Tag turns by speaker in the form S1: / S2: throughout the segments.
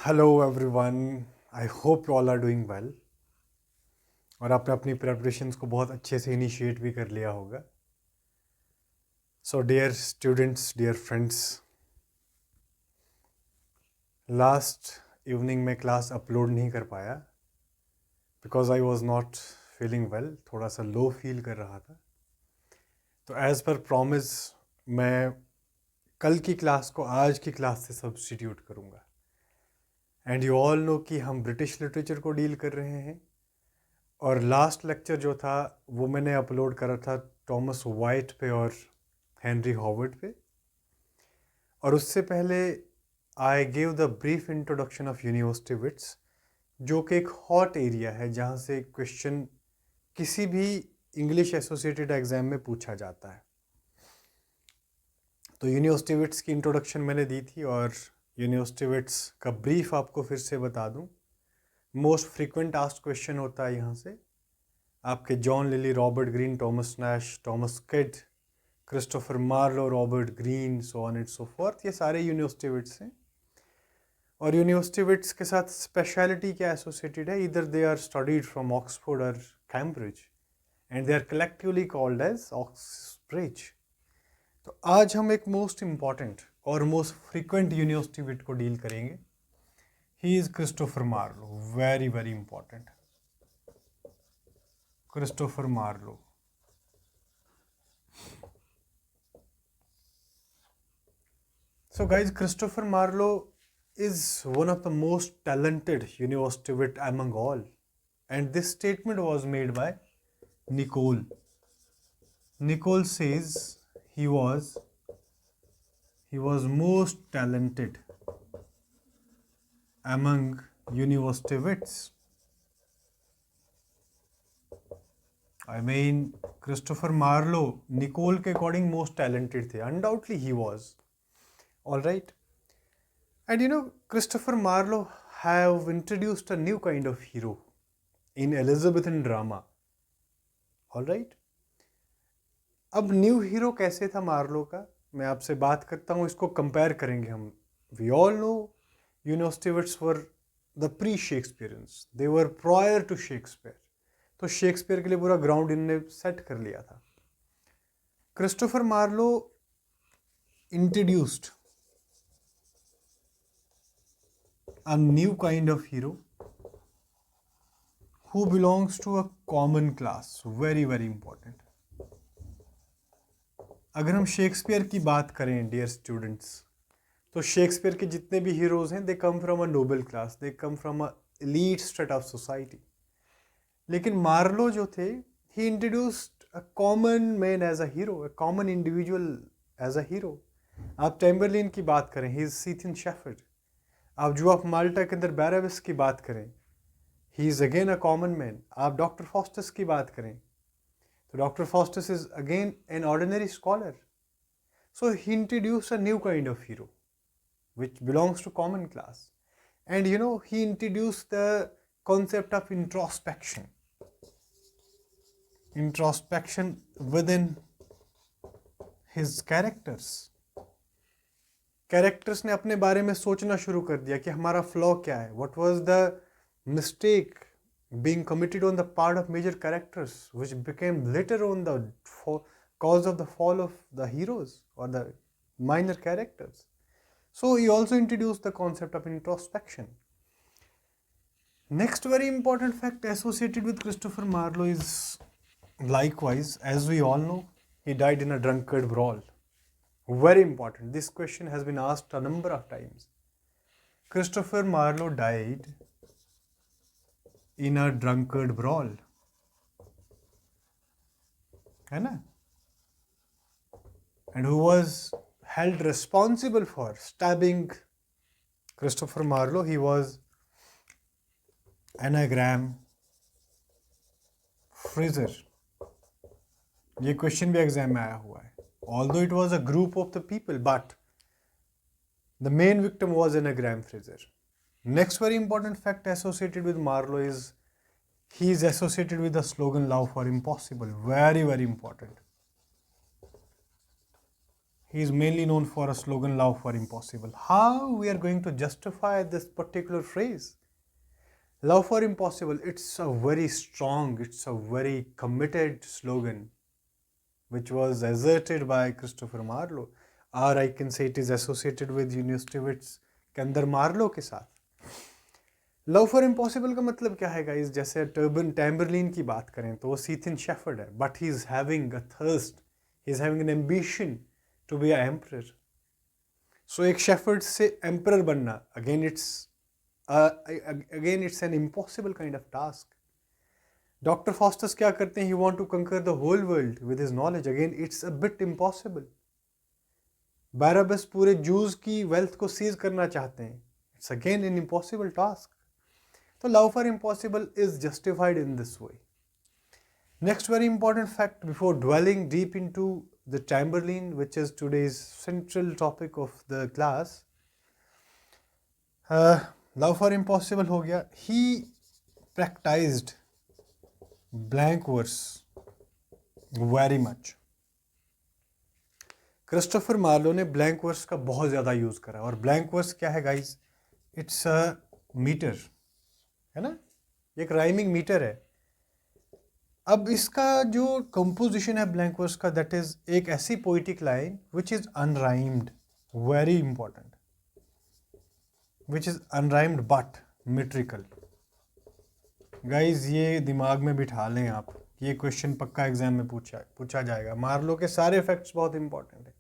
S1: Hello everyone, I hope you all are doing well और आपने अपनी प्रेपरेशंस को बहुत अच्छे से इनिशिएट भी कर लिया होगा. So dear students, dear friends, last evening में क्लास अपलोड नहीं कर पाया because I was not feeling well. थोड़ा सा लो फील कर रहा था. तो एज़ पर प्रॉमिस मैं कल की क्लास को आज की क्लास से सब्स्टिट्यूट करूँगा. एंड यू ऑल नो कि हम ब्रिटिश लिटरेचर को डील कर रहे हैं और लास्ट लेक्चर जो था वो मैंने अपलोड करा था टॉमस वाइट पे और हेनरी हॉवर्ड पे. और उससे पहले I give the brief introduction of university wits, जो कि एक हॉट एरिया है जहाँ से क्वेश्चन किसी भी इंग्लिश एसोसिएटेड एग्जाम में पूछा जाता है. तो यूनिवर्सिटी विट्स की इंट्रोडक्शन मैंने दी थी और यूनिवर्सिटी विट्स का ब्रीफ आपको फिर से बता दूँ. मोस्ट फ्रीक्वेंट आस्क्ड क्वेश्चन होता है यहाँ से आपके John Lyly, Robert Greene, Thomas Nashe, Thomas Kyd, Christopher Marlowe, Robert Greene, so on and so forth. ये सारे यूनिवर्सिटी विट्स हैं. और यूनिवर्सिटी विट्स के साथ स्पेशलिटी क्या एसोसिएटेड है? इधर they are studied from Oxford और Cambridge and they are collectively called as Oxbridge. तो आज हम एक मोस्ट इम्पॉर्टेंट और मोस्ट फ्रीक्वेंट यूनिवर्सिटी विट को डील करेंगे. He is Christopher Marlowe. Very very important. Christopher Marlowe. So guys, Christopher Marlowe is one of the most talented university wit among all. And this statement was made by Nicole. Nicole says he was most talented among university wits. I mean, Christopher Marlowe, Nicole के according most talented थे. Undoubtedly he was. All right. And you know, Christopher Marlowe have introduced a new kind of hero in Elizabethan drama. All right. अब new hero कैसे था Marlowe का, मैं आपसे बात करता हूँ. इसको कंपेयर करेंगे हम. We all know university wits were the pre Shakespearians. They were prior to Shakespeare. तो शेक्सपियर के लिए पूरा ग्राउंड इनने सेट कर लिया था. Christopher Marlowe introduced a new kind of hero who belongs to a common class. Very very important. अगर हम शेक्सपियर की बात करें डियर स्टूडेंट्स, तो शेक्सपियर के जितने भी हीरोज हैं they come from a noble class, they come from a elite strata of society. लेकिन मार्लो जो थे, he introduced a common man as a hero, a common individual as a hero. आप Tamburlaine की बात करें, he is सीथिन shepherd. आप जो of माल्टा के अंदर बैराबिस की बात करें, he is again a common man. आप डॉक्टर फॉस्टस की बात करें तो doctor Faustus is again an ordinary scholar. So he introduce a new kind of hero which belongs to common class. And you know, he introduced the concept of introspection within his characters ने अपने बारे में सोचना शुरू कर दिया कि हमारा फ्लॉ क्या है. What was the mistake being committed on the part of major characters which became later on the cause of the fall of the heroes or the minor characters. So he also introduced the concept of introspection. Next very important fact associated with Christopher Marlowe is, likewise, as we all know, he died in a drunkard brawl. Very important. This question has been asked a number of times. Christopher Marlowe died in a drunkard brawl. है ना? And who was held responsible for stabbing Christopher Marlowe? He was Anagram Fraser. ये question भी exam में आया हुआ है. Although it was a group of the people, but the main victim was Anagram Fraser. Next very important fact associated with Marlowe is he is associated with the slogan "Love for Impossible." Very very important. he is mainly known for a slogan, Love for Impossible. How we are going to justify this particular phrase? Love for Impossible, it's a very strong, it's a very committed slogan which was asserted by Christopher Marlowe, or I can say it is associated with यूनिस्टिविट्स के अंदर Marlowe के साथ. Love for impossible का मतलब क्या है guys? जैसे टैम्बरलिन की बात करें तो वो सीथिन शेफर्ड है, but he is having a thirst, he is having an ambition to be a emperor. So एक शेफर्ड से एम्परर बनना, again it's an impossible kind of task. Doctor Faustus क्या करते हैं? He want to conquer the whole world with his knowledge. Again it's a bit impossible. Barabas पूरे Jews की wealth को seize करना चाहते हैं. It's again an impossible task. So love for impossible is justified in this way. Next very important fact before dwelling deep into the Chamberlain, which is today's central topic of the class. Love for impossible हो गया. He practiced blank verse very much. Christopher Marlowe ने blank verse का बहुत ज़्यादा use करा. और blank verse क्या है गाइज? इट्स अ मीटर, है ना, एक राइमिंग मीटर है. अब इसका जो कंपोजिशन है ब्लैंक वर्स का, दैट इज एक ऐसी poetic line which is unrhymed, very important, which is unrhymed but metrical. Guys ये दिमाग में बिठा लें आप, ये क्वेश्चन पक्का एग्जाम में पूछा जाएगा. मार्लो के सारे फैक्ट्स बहुत इंपॉर्टेंट है.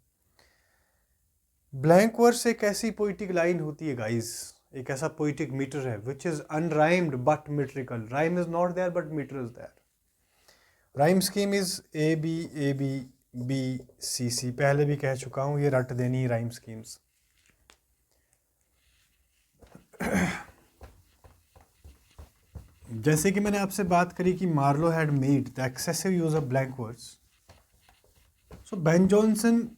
S1: ब्लैंक वर्स एक ऐसी पोइटिक लाइन होती है गाइज, एक ऐसा पोइटिक मीटर है which is unrhymed but metrical. Rhyme is not there but meter is there. Rhyme scheme is A B B C C. पहले भी कह चुका हूं, ये रट देनी राइम स्कीम्स. जैसे कि मैंने आपसे बात करी कि Marlowe had made the excessive use of blank words. So Ben Jonson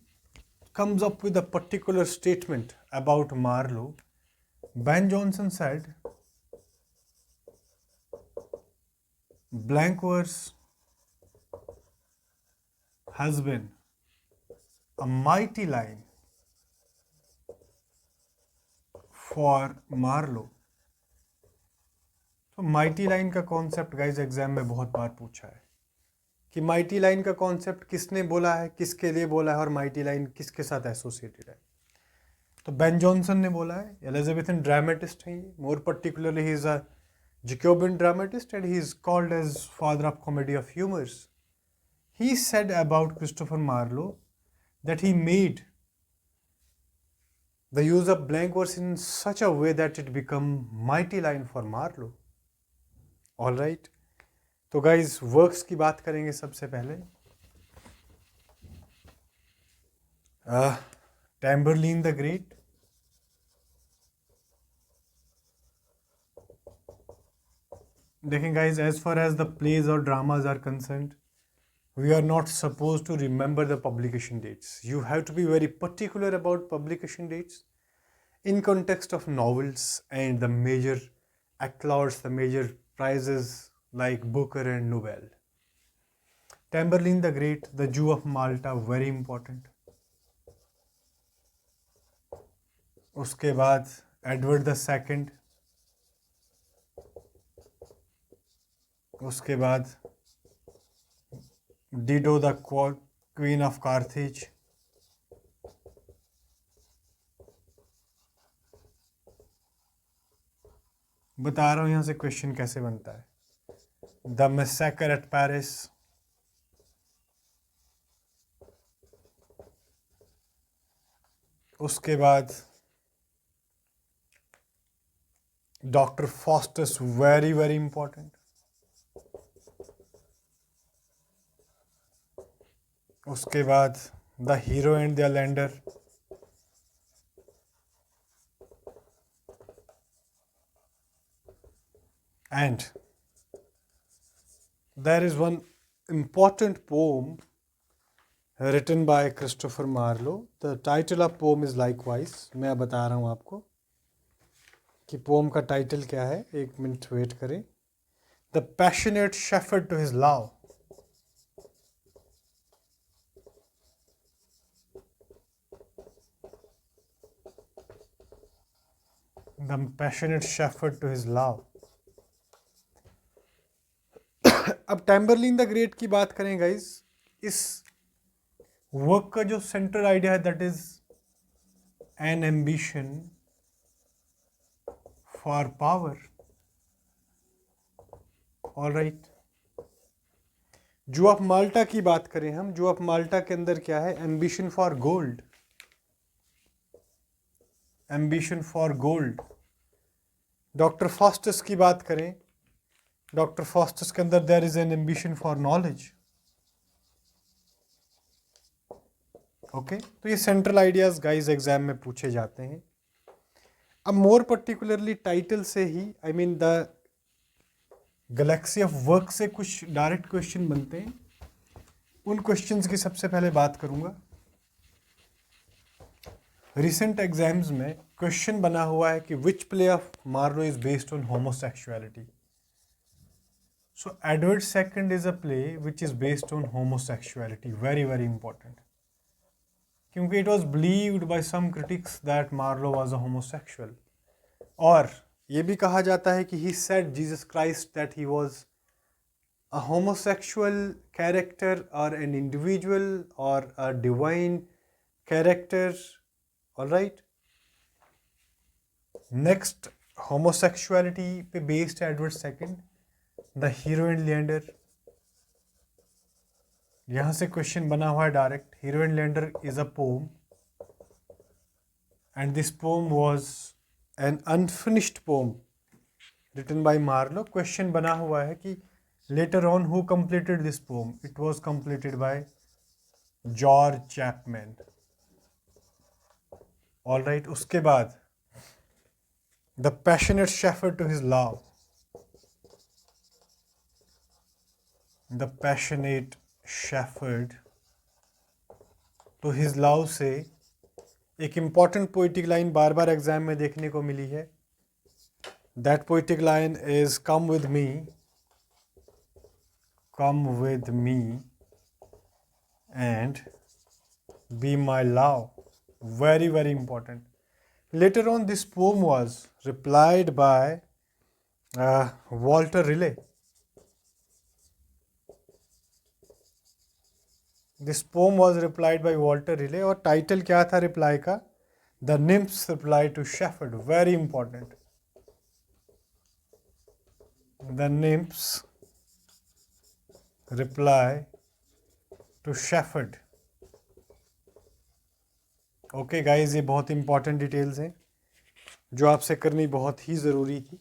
S1: comes up with a particular statement about Marlowe. Ben Jonson said, blank verse has been a mighty line for Marlowe. तो mighty line का concept guys exam में बहुत बार पूछा है कि mighty line का concept किसने बोला है, किसके लिए बोला है, और माइटी लाइन किसके साथ एसोसिएटेड है. तो बेन जॉनसन ने बोला है. एलिजाबेथन ड्रामेटिस्ट है ये. More particularly he is a Jacobean dramatist and he is called as father of comedy of humours. He said about Christopher Marlowe that he made the use of blank verse in such a way that it become mighty line for Marlowe. All right, तो guys works की बात करेंगे सबसे पहले. Tamburlaine the Great, देखें guys, as far as the plays और dramas are concerned, we are not supposed to remember the publication dates. You have to be very particular about publication dates in context of novels and the major accolades, the major prizes like Booker and Nobel. Tamburlaine the Great, the Jew of Malta, very important. उसके बाद Edward the second, उसके बाद डिडो the queen of Carthage, बता रहा हूँ यहाँ से question कैसे बनता है. द मैसेकर एट पेरिस, उसके बाद doctor Faustus, very very important. उसके बाद the Hero and the Leander, and there is one important poem written by Christopher Marlowe. The title of poem is likewise. मैं बता रहा हूँ आपको कि पोम का टाइटल क्या है. एक मिनट वेट करें. The passionate shepherd to his love. The passionate shepherd to his love. अब टैम्बरलिन द ग्रेट की बात करें गाइस, इस वर्क का जो सेंट्रल आइडिया है that is an ambition for power. Alright, जो ऑफ माल्टा की बात करें हम, जो ऑफ माल्टा के अंदर क्या है, ambition for gold, ambition for gold. Doctor Faustus की बात करें, डॉक्टर फॉस्टस के अंदर there is an ambition for knowledge. Okay, तो ये सेंट्रल आइडियाज गाइस एग्जाम में पूछे जाते हैं। अब मोर पर्टिकुलरली टाइटल से ही, I mean the galaxy of work से कुछ डायरेक्ट क्वेश्चन बनते हैं। उन क्वेश्चंस की सबसे पहले बात करूंगा। रिसेंट एग्जाम्स में क्वेश्चन बना हुआ है कि which play of Marlowe is based on homosexuality. So Edward second is a play which is based on homosexuality, very very important, क्योंकि it was believed by some critics that Marlowe was a homosexual. और ये भी कहा जाता है कि he said Jesus Christ that he was a homosexual character or an individual or a divine character. All right, next, homosexuality पे based Edward second, the hero and Leander। यहाँ से क्वेश्चन बना हुआ है direct. Hero and lender is a poem and this poem was an unfinished poem written by Marlowe। Question बना हुआ है कि later on who completed this poem? It was completed by George Chapman। All right, उसके बाद The passionate shepherd to his love, The passionate shepherd to his love से एक important poetic line बार बार exam में देखने को मिली है। That poetic line is come with me and be my love, very very important। Later on this poem was replied by Walter Raleigh। This poem was replied by Walter Raleigh और title क्या था reply का? The nymphs reply to Shepherd, very important। The nymphs reply to Shepherd। Okay guys, ये बहुत important details हैं जो आपसे करनी बहुत ही ज़रूरी थी।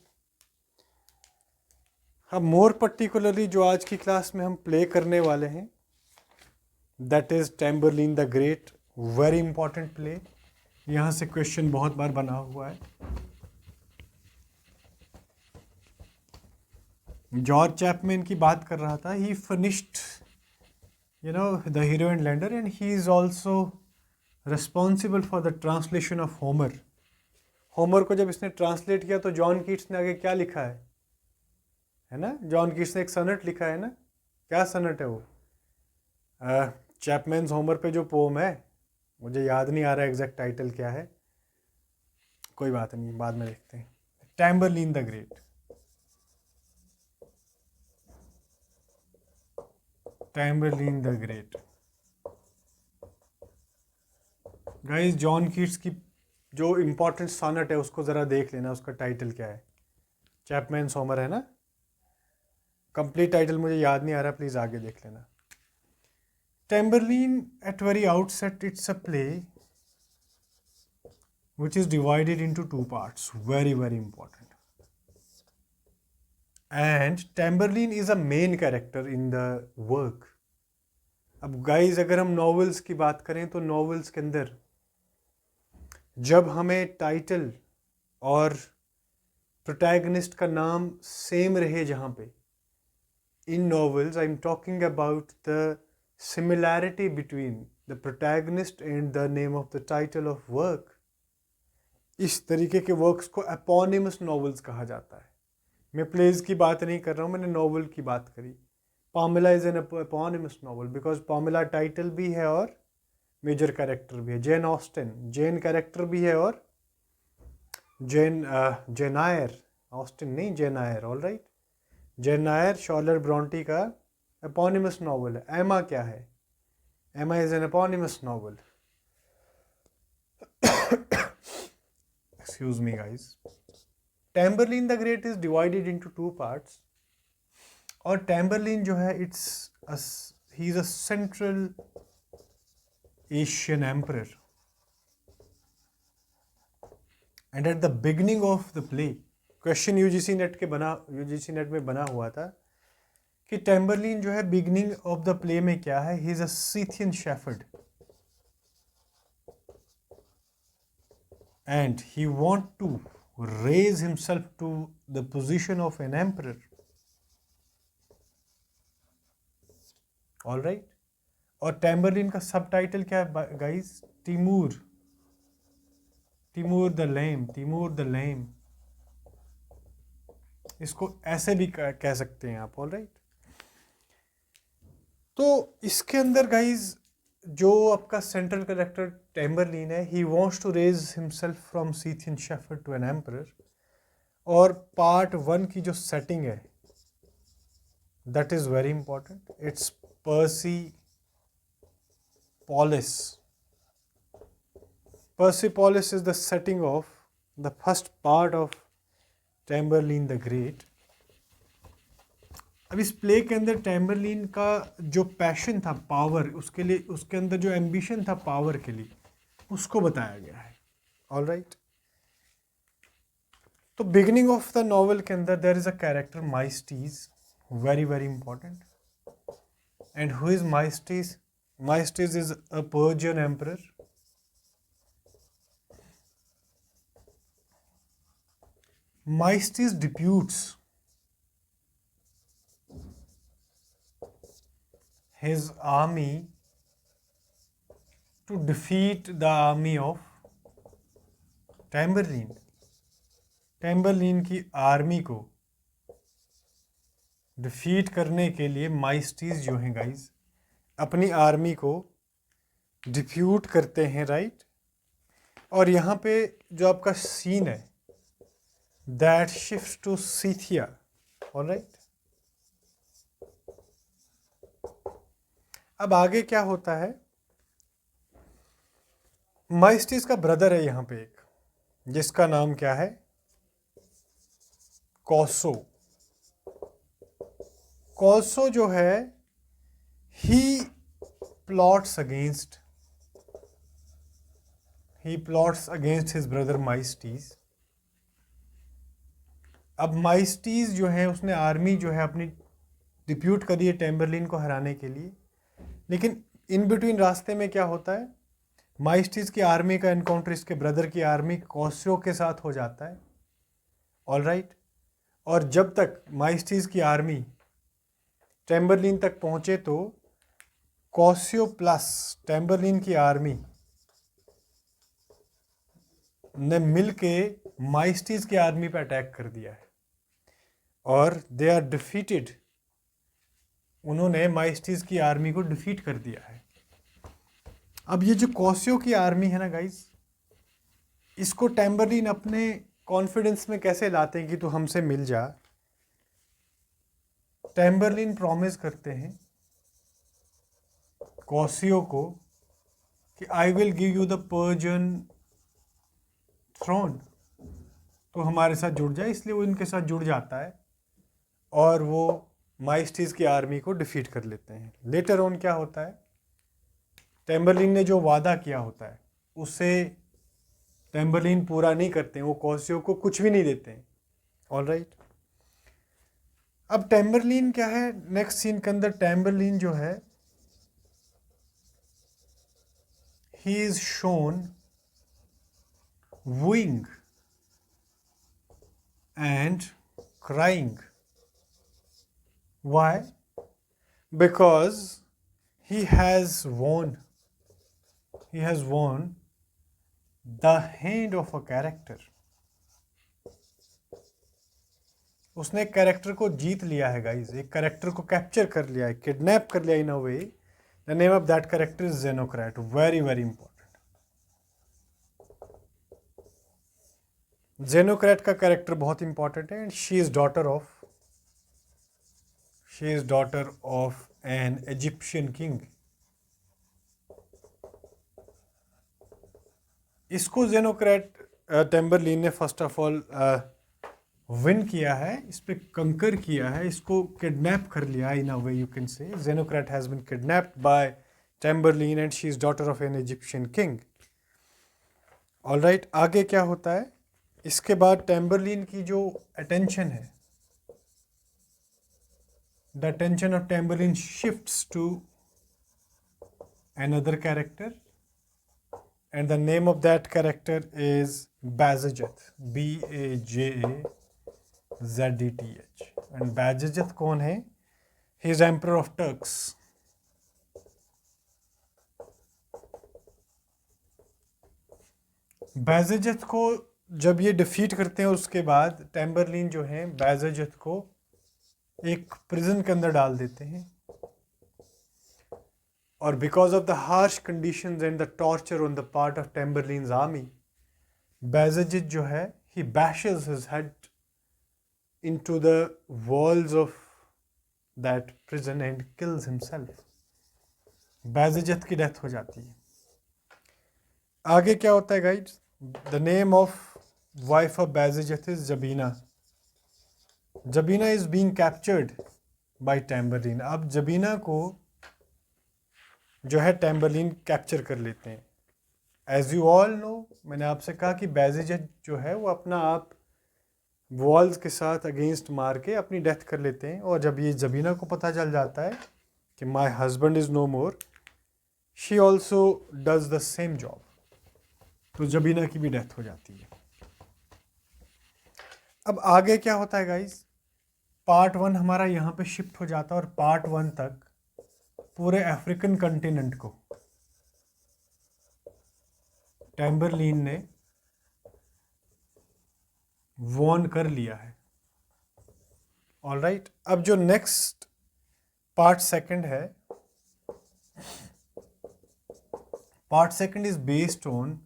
S1: अब मोर पर्टिकुलरली जो आज की क्लास में हम प्ले करने वाले हैं that is Tamburlaine the Great, very important play. यहाँ से क्वेश्चन बहुत बार बना हुआ है। जॉर्ज चैपमैन की बात कर रहा था। ही finished the Hero and lander and he is also responsible for the translation of Homer. Homer को जब इसने ट्रांसलेट किया तो जॉन कीट्स ने आगे क्या लिखा है ना? जॉन कीट्स ने एक सनट लिखा है ना? क्या सनट है वो? चैपमैन्स होमर पे जो पोम है, मुझे याद नहीं आ रहा एग्जैक्ट टाइटल क्या है, कोई बात नहीं, बाद में देखते हैं। Tamburlaine the Great, Tamburlaine the Great. Guys, John Keats की जो इम्पोर्टेंट सॉनेट है उसको ज़रा देख लेना, उसका टाइटल क्या है। चैपमैन्स होमर है ना? कंप्लीट टाइटल मुझे याद नहीं आ रहा, प्लीज़ आगे देख लेना। टैम्बरलिन at very outset it's a play which is divided into two parts, very very important। And Tamburlaine is a main character in the work। अब गाइस, अगर हम नॉवेल्स की बात करें तो नॉवेल्स के अंदर जब हमें टाइटल और प्रोटैगनिस्ट का नाम सेम रहे, जहाँ पे इन novels I am talking about the similarity between the protagonist and the name of the title of work, इस तरीके के वर्क्स को एपोनिमस नॉवेल्स कहा जाता है। मैं प्लेज की बात नहीं कर रहा हूँ, मैंने नॉवेल की बात करी। Pamela is an eponymous novel because Pamela title भी है और मेजर कैरेक्टर भी है। जेन ऑस्टिन जेन कैरेक्टर भी है और जेन आयर, ऑस्टिन नहीं, Jane Eyre, all right. Jane Eyre Charlotte Bronte का एपोनिमस नॉवल है। एमा क्या है? Emma is an eponymous novel. Excuse me guys. Tamburlaine the Great is divided into two parts, और Tamburlaine जो है he is a central Asian emperor, and at the beginning of the play, question UGC NET में बना हुआ था कि टैम्बरलिन जो है बिगिनिंग ऑफ द प्ले में क्या है? He is a Scythian shepherd and he want to raise himself to the position of an emperor. All right. और टैम्बरलिन का सब टाइटल क्या है गाइस? तिमूर द लेम। इसको ऐसे भी कह सकते हैं आप। All right. तो इसके अंदर गाइस जो आपका सेंट्रल कैरेक्टर टैम्बरलिन है, he wants to raise himself from Scythian shepherd to an emperor. और पार्ट 1 की जो सेटिंग है that is very important. It's Persepolis is the setting of the first part of Tamburlaine the Great. अब इस play के अंदर टैम्बरलिन का जो पैशन था पावर, उसके लिए, उसके अंदर जो एम्बिशन था पावर के लिए, उसको बताया गया है। All right. तो बिगिनिंग ऑफ द नॉवल के अंदर there is a character Mycetes, very very important. And who is Mycetes? Mycetes is a Persian emperor. Maestas deputes his army to defeat the army of Tamburlaine. Tamburlaine की army को defeat करने के लिए माइस्टीज जो हैं guys अपनी army को डिफ्यूट करते हैं, राइट। और यहाँ पे जो आपका सीन है that shifts to Scythia. All right. अब आगे क्या होता है? माइस्टीज का ब्रदर है यहाँ पे एक, जिसका नाम क्या है? कॉसो। कॉसो जो है ही प्लॉट्स अगेंस्ट हिज ब्रदर माइस्टीज। अब माइस्टीज जो है उसने आर्मी जो है अपनी डिप्यूट करी है टैम्बरलिन को हराने के लिए, लेकिन इन बिटवीन रास्ते में क्या होता है? माइस्टीज की आर्मी का एनकाउंटर इसके ब्रदर की आर्मी कॉसियो के साथ हो जाता है। All right. और जब तक माइस्टीज की आर्मी टैम्बरलिन तक पहुंचे तो कॉसियो प्लस टैम्बरलिन की आर्मी ने मिलके माइस्टीज की आर्मी पर अटैक कर दिया है और दे आर डिफीटेड। उन्होंने माइस्टीज की आर्मी को डिफीट कर दिया है। अब ये जो कॉसियो की आर्मी है ना गाइस, इसको टैम्बरलिन अपने कॉन्फिडेंस में कैसे लाते हैं कि तू हमसे मिल जा। टैम्बरलिन प्रॉमिस करते हैं कॉसियो को कि I will give you the Persian throne, तो हमारे साथ जुड़ जाए। इसलिए वो इनके साथ जुड़ जाता है और वो माइस्टीज की आर्मी को डिफीट कर लेते हैं। लेटर ऑन क्या होता है? टैम्बरलिन ने जो वादा किया होता है उसे टैम्बरलिन पूरा नहीं करते हैं, वो कॉसियो को कुछ भी नहीं देते हैं। All right. अब टैम्बरलिन क्या है नेक्स्ट सीन के अंदर? टैम्बरलिन जो है he is shown wooing and crying. Why? Because he has won the hand of a character. उसने एक कैरेक्टर को जीत लिया है गाइज, एक कैरेक्टर को कैप्चर कर लिया है, किडनैप कर लिया in a way. The name of that character is Zenocrate. Very very important. Zenocrate का कैरेक्टर बहुत इंपॉर्टेंट है, and she is daughter of an Egyptian king. इसको जेनोक्रेट टेम्बरलिन ने फर्स्ट ऑफ ऑल विन किया है, इस पे कंकर किया है, इसको किडनैप कर लिया in a way you can say. Zenocrate has been kidnapped by Tamburlaine and she is daughter of an Egyptian king. All right, आगे क्या होता है? इसके बाद टेम्बरलिन की जो अटेंशन है, the attention of Tamburlaine shifts to another character, and the name of that character is Bajazeth, Bajazeth। and Bajazeth कौन है? He is emperor of Turks। Bajazeth को जब ये डिफीट करते हैं, उसके बाद टेम्बरलिन जो है Bajazeth को एक प्रिजन के अंदर डाल देते हैं, और because of the harsh conditions and the torture on the part of Tamburlaine's army, Bajazeth जो है he bashes his head into the walls of that prison and kills himself। Bajazeth की डेथ हो जाती है। आगे क्या होता है guys? The name of wife of Bajazeth is Zabina. Zabina is being captured by Tamburlaine. अब जबीना को जो है टेम्बरलिन कैप्चर कर लेते हैं। एज यू ऑल नो, मैंने आपसे कहा कि Bajazeth जो है वो अपना आप वॉल्स के साथ अगेंस्ट मार के अपनी डेथ कर लेते हैं, और जब ये जबीना को पता चल जाता है कि my husband is no more, she also does the same job, तो जबीना की भी डेथ हो जाती है। अब आगे क्या होता है गाइज? पार्ट 1 हमारा यहाँ पे शिफ्ट हो जाता है, और पार्ट 1 तक पूरे अफ्रीकन कंटिनेंट को टेम्बरलिन ने वॉन कर लिया है। ऑलराइट, अब जो नेक्स्ट पार्ट सेकंड है, part second is based on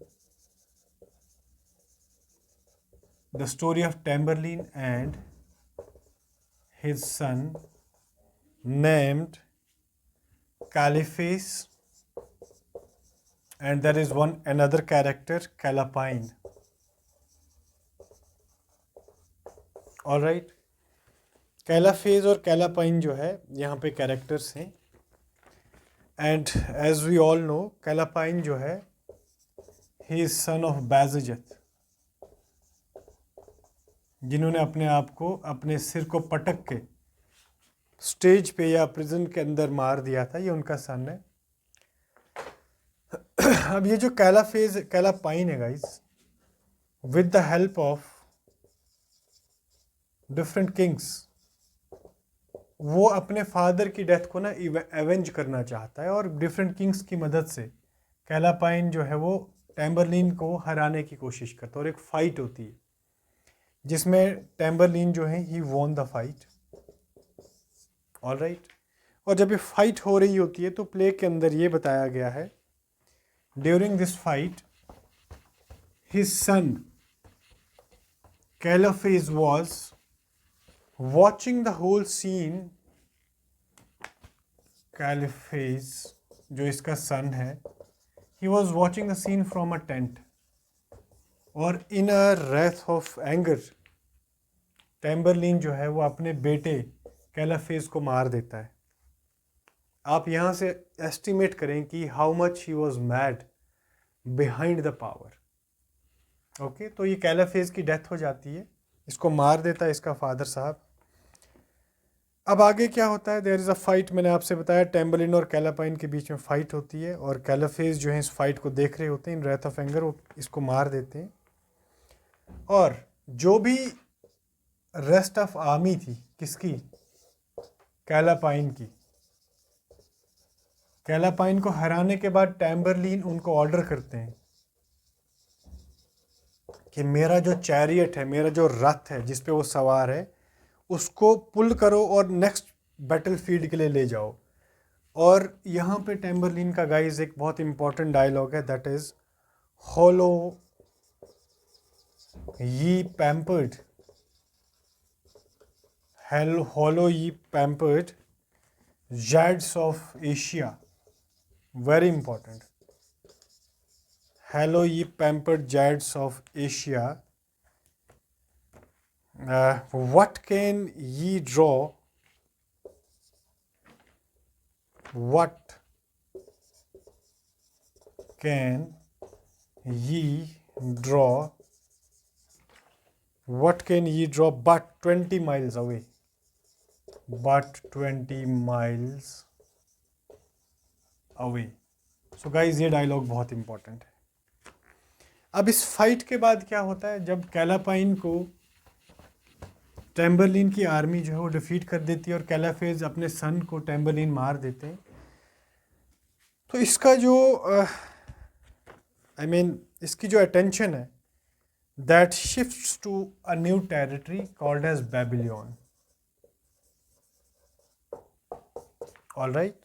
S1: the story of Tamburlaine and his son named Caliphas, and there is another character, Callapine। All right, Calyphas और कैलापाइन जो है यहाँ पे कैरेक्टर्स हैं, and as we all know Callapine जो है he is son of Bajazeth, जिन्होंने अपने आप को अपने सिर को पटक के स्टेज पे या प्रिजन के अंदर मार दिया था, ये उनका सन है। अब ये जो कैलापाइन है guys, with the help of different Kings, वो अपने फादर की डेथ को ना एवेंज करना चाहता है, और डिफरेंट किंग्स की मदद से कैलापाइन जो है वो टेम्बरलिन को हराने की कोशिश करता है, और एक फाइट होती है जिसमें टेम्बरलिन जो है he won the fight. Alright, और जब ये फाइट हो रही होती है तो प्ले के अंदर ये बताया गया है, during this fight his son Calyphas was watching the whole scene. Calyphas जो इसका सन है, he was watching the scene from a tent, और in a wrath of anger Tamburlaine जो है वो अपने बेटे कैलाफेज को मार देता है। आप यहाँ से एस्टिमेट करें कि how much he was mad behind the power. Okay, तो ये कैलाफेज की डेथ हो जाती है, इसको मार देता है इसका फादर साहब। अब आगे क्या होता है? देयर इज़ अ फाइट, मैंने आपसे बताया टेम्बरलिन और कैलापाइन के बीच में फाइट होती है, और कैलाफेज जो है इस फाइट को देख रहे होते हैं इन रेथ ऑफ एंगर, वो इसको मार देते हैं। और जो भी रेस्ट ऑफ आर्मी थी, किसकी? कैलापाइन की। कैलापाइन को हराने के बाद टेम्बरलिन उनको ऑर्डर करते हैं कि मेरा जो चैरियट है, मेरा जो रथ है जिस पे वो सवार है, उसको पुल करो और नेक्स्ट बैटलफील्ड के लिए ले जाओ। और यहाँ पे टेम्बरलिन का गाइज एक बहुत इंपॉर्टेंट डायलॉग है, that is holla ye pampered, hollow ye pampered Jades of Asia. Very important. Hello, ye pampered Jades of Asia. What can ye draw? What can ye draw? What can ye draw but 20 miles away? But 20 miles away. So guys, ये dialogue बहुत important है. अब इस fight के बाद क्या होता है, जब कैलापाइन को टैम्बरलिन की आर्मी जो है वो डिफीट कर देती है और कैलाफेज अपने सन को टैम्बरलिन मार देते हैं, तो इसका जो इसकी जो अटेंशन है that shifts to a new territory called as Babylon. Alright.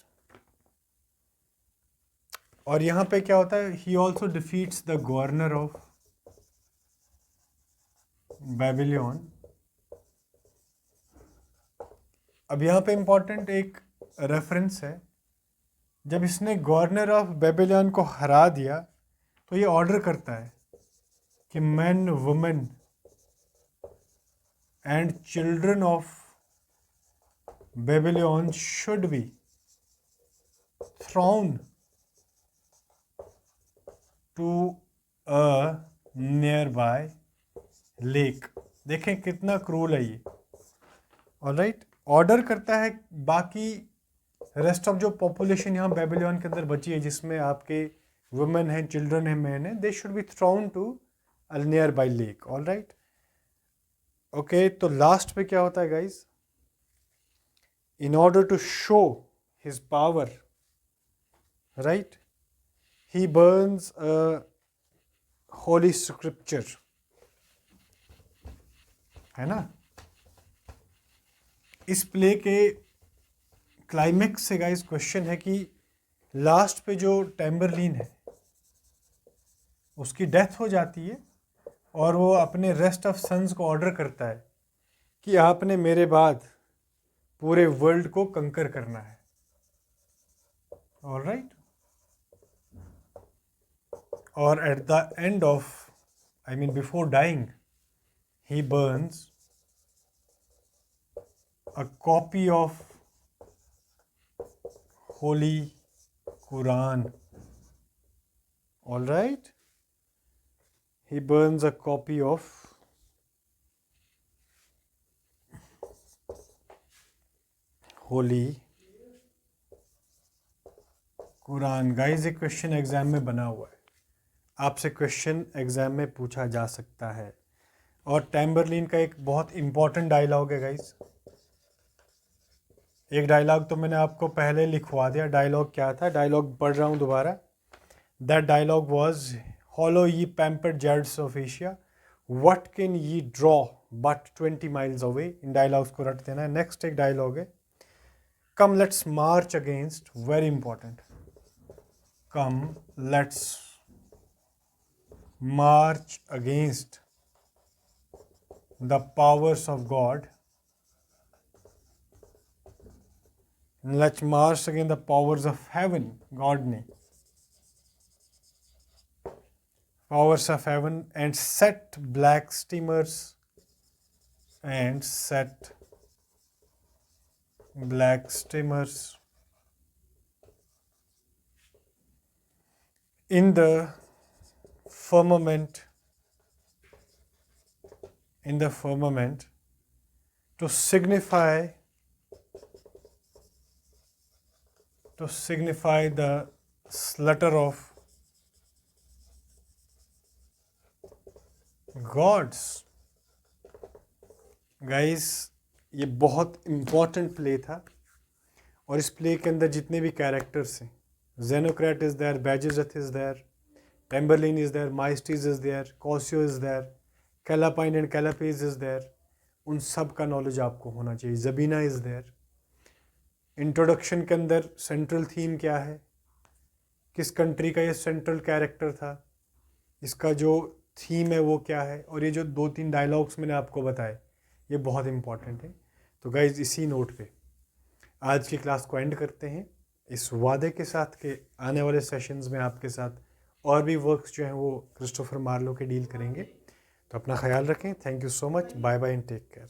S1: और यहाँ पे क्या होता है, he also defeats the governor of Babylon. अब यहाँ पे इंपॉर्टेंट एक रेफरेंस है, जब इसने गवर्नर ऑफ बेबीलोन को हरा दिया तो ये ऑर्डर करता है कि man, women and children of Babylon should be thrown to a nearby lake. देखें कितना क्रूल है ये. ऑलराइट. ऑर्डर करता है बाकी रेस्ट ऑफ जो पॉपुलेशन यहाँ बेबीलोन के अंदर बची है, जिसमें आपके वुमेन हैं, चिल्ड्रन हैं, मैन हैं, they should be thrown to a nearby lake. Alright. Okay. तो लास्ट पे क्या होता है guys, in order to show his power, right, he burns a holy scripture, है ना. इस प्ले के क्लाइमेक्स से गाइस क्वेश्चन है कि लास्ट पे जो टैम्बरलिन है उसकी डेथ हो जाती है और वो अपने रेस्ट ऑफ सन्स को ऑर्डर करता है कि आपने मेरे बाद पूरे वर्ल्ड को कंकर करना है. Alright. Or at the end of, before dying, he burns a copy of Holy Quran. All right? He burns a copy of Holy Quran. Guys, एक क्वेश्चन एग्जाम में बना हुआ है, आपसे क्वेश्चन एग्जाम में पूछा जा सकता है. और टैम्बरलिन का एक बहुत इंपॉर्टेंट डायलॉग है गाइस. एक डायलॉग तो मैंने आपको पहले लिखवा दिया. डायलॉग क्या था, डायलॉग पढ़ रहा हूँ दोबारा. That dialogue was, holla ye pampered jades of Asia, what can ye draw but 20 miles away. इन डायलॉग्स को रट देना है. नेक्स्ट एक डायलॉग है, come let's march against, very important, come let's march against the powers of God. Let's march against the powers of heaven. God ne powers of heaven and set black steamers in the firmament to signify the slaughter of gods. Guys, ये बहुत important play था और इस play के अंदर जितने भी characters हैं, Zenocrate is there, Bajazeth is there, Tamburlaine is there, Maestas is there, Cassio is there, Callapine and Callapes is there. उन सब का नॉलेज आपको होना चाहिए. ज़बीना इज़ देयर. इंट्रोडक्शन के अंदर सेंट्रल थीम क्या है, किस कंट्री का ये सेंट्रल कैरेक्टर था, इसका जो थीम है वो क्या है, और ये जो 2-3 डायलॉग्स मैंने आपको बताए ये बहुत इंपॉर्टेंट है। तो गाइज इसी नोट पे आज की क्लास को एंड करते हैं, इस वादे के साथ कि आने वाले सेशंस में आपके साथ और भी वर्क्स जो हैं वो क्रिस्टोफर मार्लो के डील करेंगे। तो अपना ख्याल रखें। Thank you so much. Bye bye and take care.